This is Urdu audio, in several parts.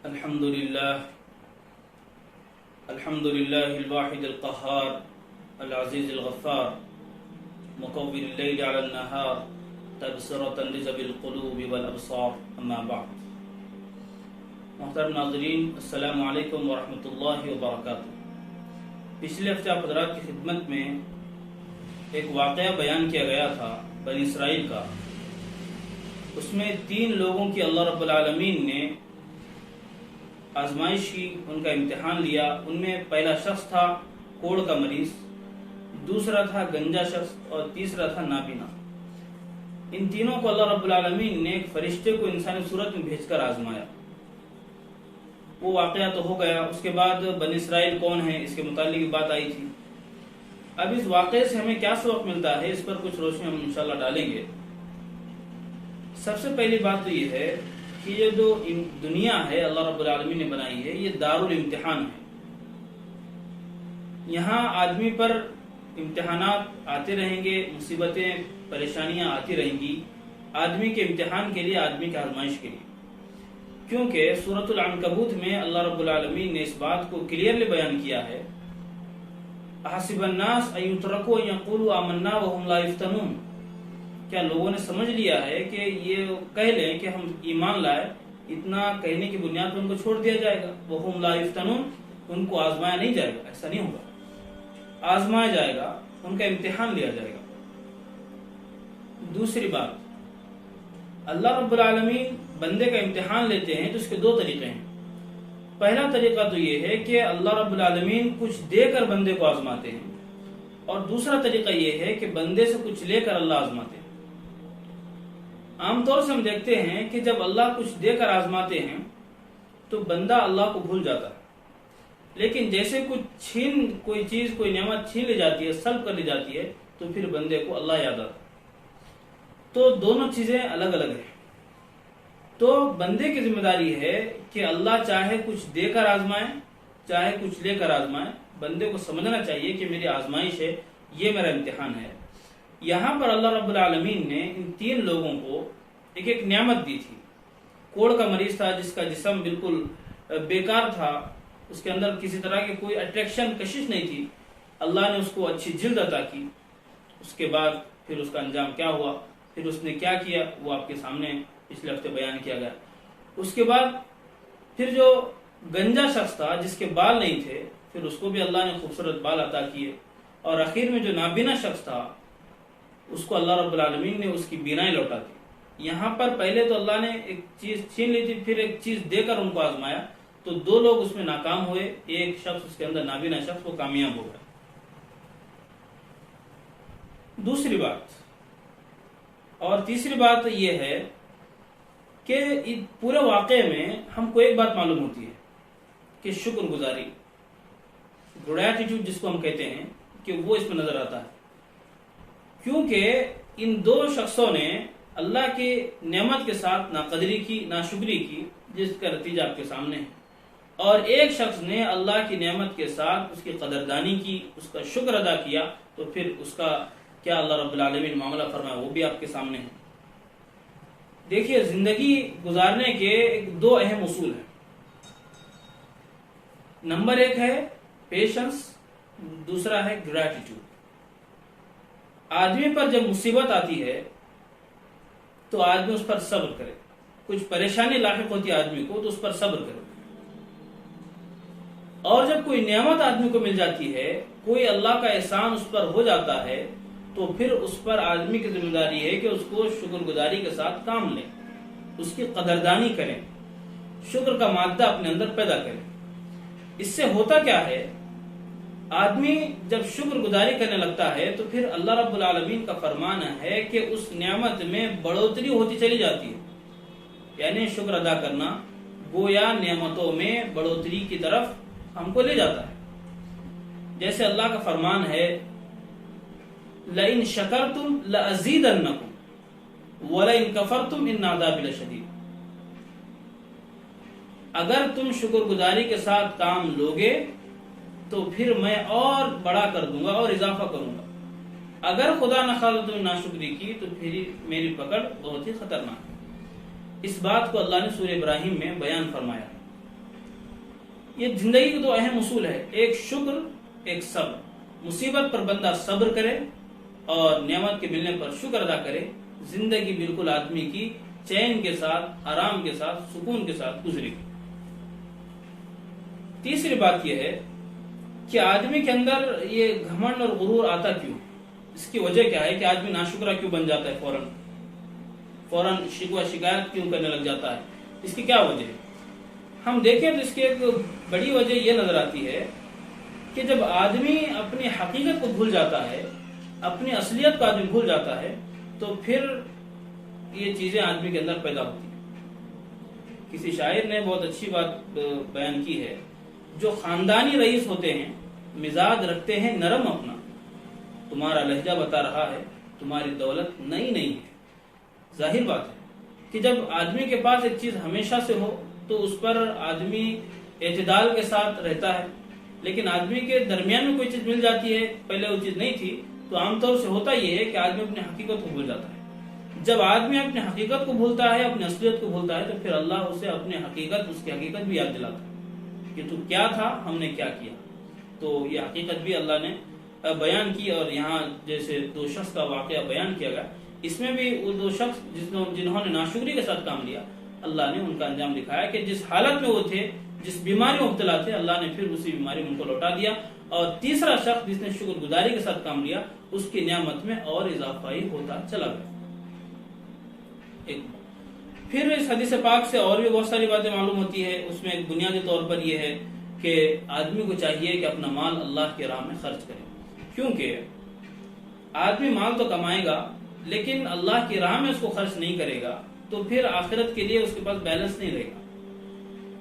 الحمد لله الواحد القهار العزيز الغفار مكور الليل على النهار تبصرة لذوي القلوب والأبصار اما بعد. محترم ناظرین، السلام علیکم ورحمۃ اللہ وبرکاتہ. پچھلے ہفتے آپ حضرات کی خدمت میں ایک واقعہ بیان کیا گیا تھا بنی اسرائیل کا. اس میں 3 لوگوں کی اللہ رب العالمین نے آزمائش کی، ان کا امتحان لیا. ان میں پہلا شخص تھا کوڑ کا مریض، دوسرا تھا گنجا شخص اور تیسرا تھا نابینا. ان تینوں کو اللہ رب العالمین نے ایک فرشتے کو انسانی صورت میں بھیج کر آزمایا. وہ واقعہ تو ہو گیا. اس کے بعد بنی اسرائیل کون ہے اس کے متعلق بات آئی تھی. اب اس واقعے سے ہمیں کیا سبق ملتا ہے، اس پر کچھ روشنی ہم انشاءاللہ ڈالیں گے. سب سے پہلی بات تو یہ ہے کہ یہ جو دنیا ہے اللہ رب العالمین نے بنائی ہے، یہ دارالامتحان ہے. یہاں آدمی پر امتحانات آتے رہیں گے، مصیبتیں پریشانیاں آتی رہیں گی، آدمی کے امتحان کے لیے، آدمی کی آزمائش کے لیے. کیونکہ سورۃ العنکبوت میں اللہ رب العالمین نے اس بات کو کلیئرلی بیان کیا ہے، احسب الناس ان یترکوا ان یقولوا آمنا وهم لا یفتنون. کیا لوگوں نے سمجھ لیا ہے کہ یہ کہہ لیں کہ ہم ایمان لائے، اتنا کہنے کی بنیاد پر ان کو چھوڑ دیا جائے گا؟ وهم لا یفتنون، ان کو آزمایا نہیں جائے گا. ایسا نہیں ہوگا، آزمایا جائے گا، ان کا امتحان لیا جائے گا. دوسری بات، اللہ رب العالمین بندے کا امتحان لیتے ہیں تو اس کے 2 طریقے ہیں. پہلا طریقہ تو یہ ہے کہ اللہ رب العالمین کچھ دے کر بندے کو آزماتے ہیں، اور دوسرا طریقہ یہ ہے کہ بندے سے کچھ لے کر اللہ آزماتے ہیں. عام طور سے ہم دیکھتے ہیں کہ جب اللہ کچھ دے کر آزماتے ہیں تو بندہ اللہ کو بھول جاتا ہے. لیکن جیسے کوئی چیز کوئی نعمت چھین لی جاتی ہے، سلب کر لی جاتی ہے، تو پھر بندے کو اللہ یاد آتا ہے. تو دونوں چیزیں الگ الگ ہیں. تو بندے کی ذمہ داری ہے کہ اللہ چاہے کچھ دے کر آزمائے، چاہے کچھ لے کر آزمائے. بندے کو سمجھنا چاہیے کہ میری آزمائش ہے، یہ میرا امتحان ہے. یہاں پر اللہ رب العالمین نے ان 3 لوگوں کو ایک نعمت دی تھی. کوڑ کا مریض تھا جس کا جسم بالکل بیکار تھا، اس کے اندر کسی طرح کی کوئی اٹریکشن، کشش نہیں تھی. اللہ نے اس کو اچھی جلد عطا کی. اس کے بعد پھر اس کا انجام کیا ہوا، پھر اس نے کیا کیا، وہ آپ کے سامنے پچھلے ہفتے بیان کیا گیا. اس کے بعد پھر جو گنجا شخص تھا جس کے بال نہیں تھے، پھر اس کو بھی اللہ نے خوبصورت بال عطا کیے. اور آخر میں جو نابینا شخص تھا اس کو اللہ رب العالمین نے اس کی بینائی لوٹا دی. یہاں پر پہلے تو اللہ نے ایک چیز چھین لی تھی، پھر ایک چیز دے کر ان کو آزمایا. تو 2 لوگ اس میں ناکام ہوئے، ایک شخص اس کے اندر نابینا شخص وہ کامیاب ہو گیا. دوسری بات اور تیسری بات یہ ہے کہ پورے واقعے میں ہم کو ایک بات معلوم ہوتی ہے کہ شکر گزاری، گریٹیٹیوڈ جس کو ہم کہتے ہیں، کہ وہ اس میں نظر آتا ہے. کیونکہ ان 2 شخصوں نے اللہ کی نعمت کے ساتھ ناقدری کی، ناشکری کی، جس کا نتیجہ آپ کے سامنے ہے. اور ایک شخص نے اللہ کی نعمت کے ساتھ اس کی قدردانی کی، اس کا شکر ادا کیا، تو پھر اس کا کیا اللہ رب العالمین معاملہ فرمایا وہ بھی آپ کے سامنے ہے. دیکھیے، زندگی گزارنے کے 2 اہم اصول ہیں. نمبر 1 ہے پیشنس، دوسرا ہے گریٹیٹیوڈ. آدمی پر جب مصیبت آتی ہے تو آدمی اس پر صبر کرے. کچھ پریشانی لاحق ہوتی ہے آدمی کو تو اس پر صبر کرے. اور جب کوئی نعمت آدمی کو مل جاتی ہے، کوئی اللہ کا احسان اس پر ہو جاتا ہے، تو پھر اس پر آدمی کی ذمہ داری ہے کہ اس کو شکر گزاری کے ساتھ کام لیں، اس کی قدردانی کریں، شکر کا مادہ اپنے اندر پیدا کریں. اس سے ہوتا کیا ہے، آدمی جب شکر گزاری کرنے لگتا ہے تو پھر اللہ رب العالمین کا فرمان ہے کہ اس نعمت میں بڑھوتری ہوتی چلی جاتی ہے. یعنی شکر ادا کرنا گویا نعمتوں میں بڑھوتری کی طرف ہم کو لے جاتا ہے. جیسے اللہ کا فرمان ہے، لَإِن شَكَرْتُمْ لَأَزِيدَنَّكُمْ وَلَإِن كَفَرْتُمْ إِنَّ عَذَابِي لَشَدِيدٌ. اگر تم شکر گزاری کے ساتھ کام لوگے تو پھر میں اور بڑا کر دوں گا اور اضافہ کروں گا. اگر خدا نخواستہ تم نے ناشکری کی تو پھر میری پکڑ بہت ہی خطرناک ہے. اس بات کو اللہ نے سورہ ابراہیم میں بیان فرمایا. یہ زندگی کے دو اہم اصول ہے، ایک شکر، ایک صبر۔ مصیبت پر بندہ صبر کرے اور نعمت کے ملنے پر شکر ادا کرے، زندگی بالکل آدمی کی چین کے ساتھ، آرام کے ساتھ، سکون کے ساتھ گزرے گی۔ تیسری بات یہ ہے کہ آدمی کے اندر یہ گھمنڈ اور غرور آتا کیوں، اس کی وجہ کیا ہے کہ آدمی ناشکرا کیوں بن جاتا ہے، فوراً شکوہ شکایت کیوں کرنے لگ جاتا ہے، اس کی کیا وجہ ہے؟ ہم دیکھیں تو اس کی ایک بڑی وجہ یہ نظر آتی ہے کہ جب آدمی اپنی حقیقت کو بھول جاتا ہے، اپنی اصلیت کو آدمی بھول جاتا ہے، تو پھر یہ چیزیں آدمی کے اندر پیدا ہوتی ہیں۔ کسی شاعر نے بہت اچھی بات بیان کی ہے، جو خاندانی رئیس ہوتے ہیں مزاج رکھتے ہیں نرم اپنا، تمہارا لہجہ بتا رہا ہے تمہاری دولت نئی نہیں ہے۔ ظاہر بات ہے کہ جب آدمی کے پاس ایک چیز ہمیشہ سے ہو تو اس پر آدمی اعتدال کے ساتھ رہتا ہے، لیکن آدمی کے درمیان میں کوئی چیز مل جاتی ہے، پہلے وہ چیز نہیں تھی، تو عام طور سے ہوتا یہ ہے کہ آدمی اپنی حقیقت کو بھول جاتا ہے۔ جب آدمی اپنی حقیقت کو بھولتا ہے، اپنی اصلیت کو بھولتا ہے، تو پھر اللہ اسے اپنی حقیقت، اس کی حقیقت بھی یاد دلاتا ہے کہ تو کیا تھا، ہم نے کیا کیا۔ تو یہ حقیقت بھی اللہ نے بیان کی، اور یہاں جیسے دو شخص کا واقعہ بیان کیا گیا، اس میں بھی وہ دو شخص جنہوں نے ناشکری کے ساتھ کام لیا، اللہ نے ان کا انجام دکھایا کہ جس حالت میں وہ تھے، جس بیماری میں مبتلا تھے، اللہ نے پھر اسی بیماری میں ان کو لوٹا دیا۔ اور تیسرا شخص جس نے شکر گزاری کے ساتھ کام لیا، اس کی نعمت میں اور اضافہ ہی ہوتا چلا گیا۔ پھر اس حدیث پاک سے اور بھی بہت ساری باتیں معلوم ہوتی ہے، اس میں ایک بنیادی طور پر یہ ہے کہ آدمی کو چاہیے کہ اپنا مال اللہ کی راہ میں خرچ کرے، کیونکہ آدمی مال تو کمائے گا لیکن اللہ کی راہ میں اس کو خرچ نہیں کرے گا تو پھر آخرت کے لیے اس کے پاس بیلنس نہیں رہے گا۔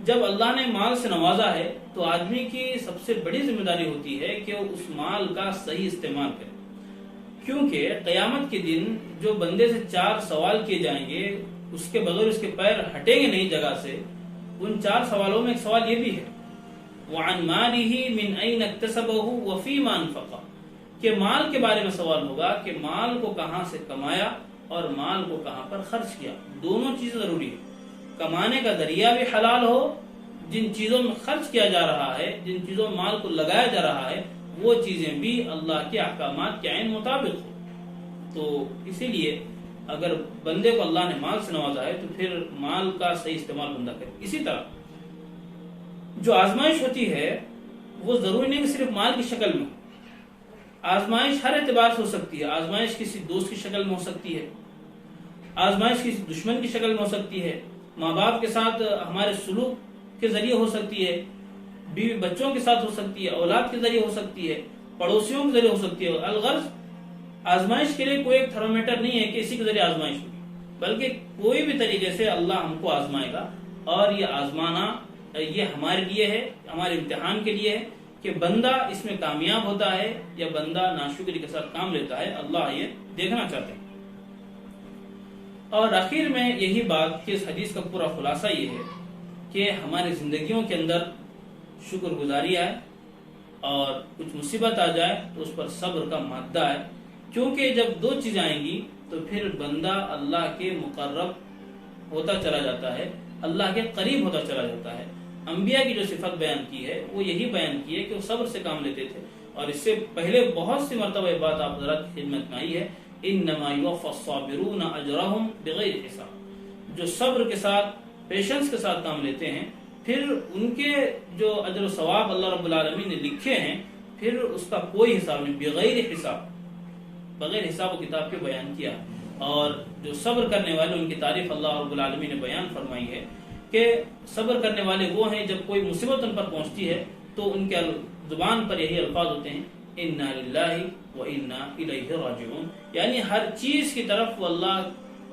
جب اللہ نے مال سے نوازا ہے تو آدمی کی سب سے بڑی ذمہ داری ہوتی ہے کہ وہ اس مال کا صحیح استعمال کرے، کیونکہ قیامت کے دن جو بندے سے 4 سوال کیے جائیں گے، اس کے بغیر اس کے پیر ہٹیں گے نہیں جگہ سے، ان 4 سوالوں میں ایک سوال یہ بھی ہے، وَعَنْ مَالِهِ مِنْ أَيْنَ اكْتَسَبَهُ وَفِي مَا أَنْفَقَ، کہ مال کے بارے میں سوال ہوگا کہ مال کو کہاں سے کمایا اور مال کو کہاں پر خرچ کیا۔ دونوں چیزیں ضروری ہے، کمانے کا ذریعہ بھی حلال ہو، جن چیزوں میں خرچ کیا جا رہا ہے، جن چیزوں میں مال کو لگایا جا رہا ہے، وہ چیزیں بھی اللہ کے احکامات کے عین مطابق ہو۔ تو اسی لیے اگر بندے کو اللہ نے مال سے نوازا ہے تو پھر مال کا صحیح استعمال بندہ کرے۔ اسی طرح جو آزمائش ہوتی ہے وہ ضروری نہیں کہ صرف مال کی شکل میں، آزمائش ہر اعتبار سے ہو سکتی ہے۔ آزمائش کسی دوست کی شکل میں ہو سکتی ہے، آزمائش کسی دشمن کی شکل میں ہو سکتی ہے، ماں باپ کے ساتھ ہمارے سلوک کے ذریعے ہو سکتی ہے، بیوی بچوں کے ساتھ ہو سکتی ہے، اولاد کے ذریعے ہو سکتی ہے، پڑوسیوں کے ذریعے ہو سکتی ہے۔ الغرض آزمائش کے لیے کوئی ایک تھرمومیٹر نہیں ہے کہ اسی کے ذریعے آزمائش ہوگی، بلکہ کوئی بھی طریقے سے اللہ ہم کو آزمائے گا، اور یہ آزمانا یہ ہمارے لیے ہے، ہمارے امتحان کے لیے ہے کہ بندہ اس میں کامیاب ہوتا ہے یا بندہ ناشکری کے ساتھ کام لیتا ہے۔ اللہ یہ دیکھنا چاہتے ہیں۔ اور آخر میں یہی بات کہ اس حدیث کا پورا خلاصہ یہ ہے کہ ہماری زندگیوں کے اندر شکر گزاری آئے اور کچھ مصیبت آ جائے تو اس پر صبر کا مادہ ہے، کیونکہ جب 2 چیزیں آئیں گی تو پھر بندہ اللہ کے مقرب ہوتا چلا جاتا ہے، اللہ کے قریب ہوتا چلا جاتا ہے۔ انبیاء کی جو صفت بیان کی ہے وہ یہی بیان کی ہے کہ وہ صبر سے کام لیتے تھے، اور اس سے پہلے بہت سی مرتبہ یہ بات آپ حضرات کی خدمت میں آئی ہے، انما یوفی الصابرون اجرهم بغیر حساب۔ جو صبر کے ساتھ، پیشنس کے ساتھ کام لیتے ہیں، پھر ان کے جو اجر و ثواب اللہ رب العالمین نے لکھے ہیں، پھر اس کا کوئی حساب نہیں، بغیر حساب، بغیر حساب و کتاب کے بیان کیا۔ اور جو صبر کرنے والے، ان کی تعریف اللہ رب العالمین نے بیان فرمائی ہے کہ صبر کرنے والے وہ ہیں جب کوئی مصیبت ان پر پہنچتی ہے تو ان کے زبان پر یہی الفاظ ہوتے ہیں، انا للہ و انا الیہ راجعون، یعنی ہر چیز کی طرف وہ اللہ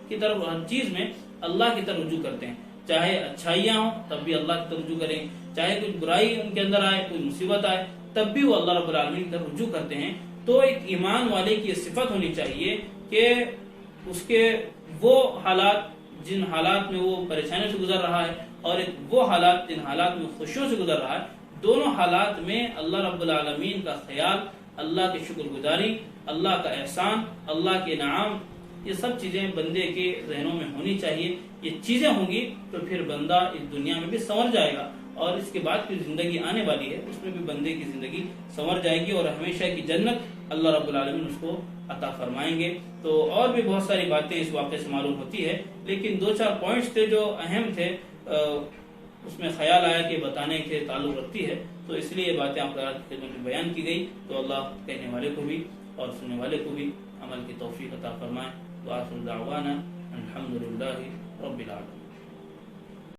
کی طرف، ہر چیز میں اللہ کی طرف رجوع کرتے ہیں، چاہے اچھائیاں ہوں تب بھی اللہ کی طرف رجوع کریں، چاہے کچھ برائی ان کے اندر آئے، کوئی مصیبت آئے، تب بھی وہ اللہ رب العالمین کی طرف رجوع کرتے ہیں۔ تو ایک ایمان والے کی یہ صفت ہونی چاہیے کہ اس کے وہ حالات، جن حالات میں وہ پریشانی سے گزر رہا ہے، اور ایک وہ حالات جن حالات میں خوشیوں سے گزر رہا ہے، دونوں حالات میں اللہ رب العالمین کا خیال، اللہ کی شکر گزاری، اللہ کا احسان، اللہ کے انعام، یہ سب چیزیں بندے کے ذہنوں میں ہونی چاہیے۔ یہ چیزیں ہوں گی تو پھر بندہ اس دنیا میں بھی سنور جائے گا اور اس کے بعد کی زندگی آنے والی ہے اس میں بھی بندے کی زندگی سنور جائے گی اور ہمیشہ کی جنت اللہ رب العالمین اس کو عطا فرمائیں گے۔ تو اور بھی بہت ساری باتیں اس واقعے سے معلوم ہوتی ہے، لیکن 2-4 پوائنٹس تھے جو اہم تھے، اس میں خیال آیا کہ بتانے کے تعلق رکھتی ہے، تو اس لیے یہ باتیں آپ کی خدمت میں بیان کی گئی۔ تو اللہ کہنے والے کو بھی اور سننے والے کو بھی عمل کی توفیق عطا فرمائے۔ وآخر دعوانا الحمدللہ رب العالمین۔